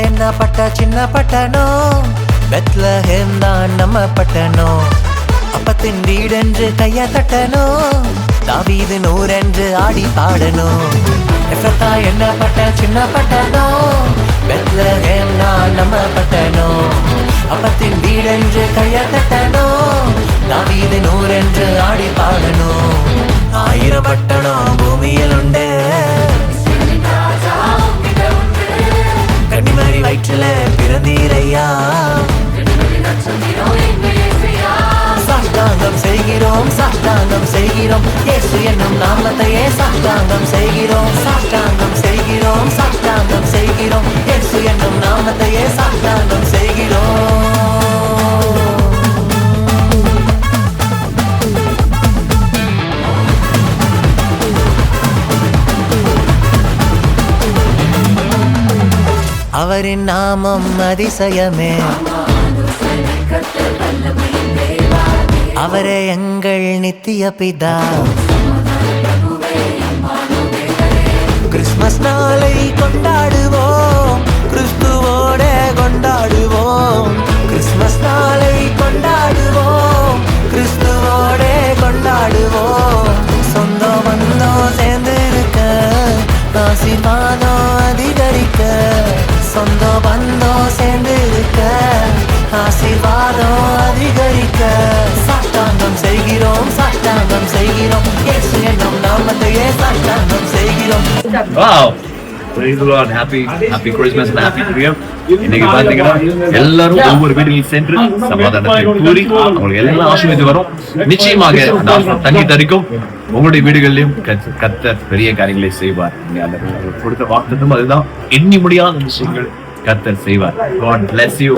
என்ன பட்ட சின்ன பட்டணம் பெத்லஹேம் தான் நம்ம பட்டணம். அப்பத்தின் வீடென்று கைய தட்டணும், தாவீது நூறென்று ஆடி பாடணும். எஃப்ரத்தா என்ன பட்ட சின்ன பட்டணம் பெத்லஹேம் தான் நம்ம பட்டணம். அப்பத்தின் வீடென்று கைய தட்டணும், தாவீது நூறென்று ஆடி பாடணும். 1000 பட்டணம் பூமியில் உண்டு, கன்னிமாரி வயிற்றில பிறந்தீரையா. சாஷ்டாங்கம் செய்கிறோம், சாஷ்டாங்கம் செய்கிறோம், இயேசு என்னும் நாமத்தையே சாஷ்டாங்கம் செய்கிறோம். சாஷ்டாங்கம் செய்கிறோம், சாஷ்டாங்கம் செய்கிறோம், இயேசு என்னும் நாமத்தையே சாஷ்டாங்கம் செய்கிறோம். அவரின் நாமம் அதிசயமே, அவரே எங்கள் நித்திய பிதா. கிறிஸ்துமஸ் நாளை கொண்டாடுவோம், கிறிஸ்துவோட கொண்டாடுவோம். கிறிஸ்துமஸ் நாளை கொண்டாடுவோம், கிறிஸ்துவோட கொண்டாடுவோம். சொந்த பந்தம் சேர்ந்து இருக்க, ஆசீர்வாதம் அதிகரிக்க. சொந்த பந்தம் சேர்ந்து இருக்க, ஆசீர்வாதம் அதிகரிக்க. சாஷ்டாங்கம் செய்கிறோம், சாஷ்டாங்கம் செய்கிறோம், இயேசு என்னும் நாமத்தையே சாஷ்டாங்கம் செய்கிறோம். Wow! Praise the Lord. Happy Christmas and Happy New Year. இன்னைக்கு பாத்தீங்கன்னா எல்லாரும் ஒவ்வொரு வீடுகளில் சென்று சமாதானத்தை கூறி அவங்களுக்கு எல்லாம் ஆசீர்வதித்து வரும். நிச்சயமாக தங்கி தரிக்கும் உங்களுடைய வீடுகளிலும் கர்த்தர் பெரிய காரியங்களை செய்வார். கொடுத்த வாக்குத்தத்தம் அதுதான், எண்ணி முடியாத விஷயங்கள் கர்த்தர் செய்வார். God bless you.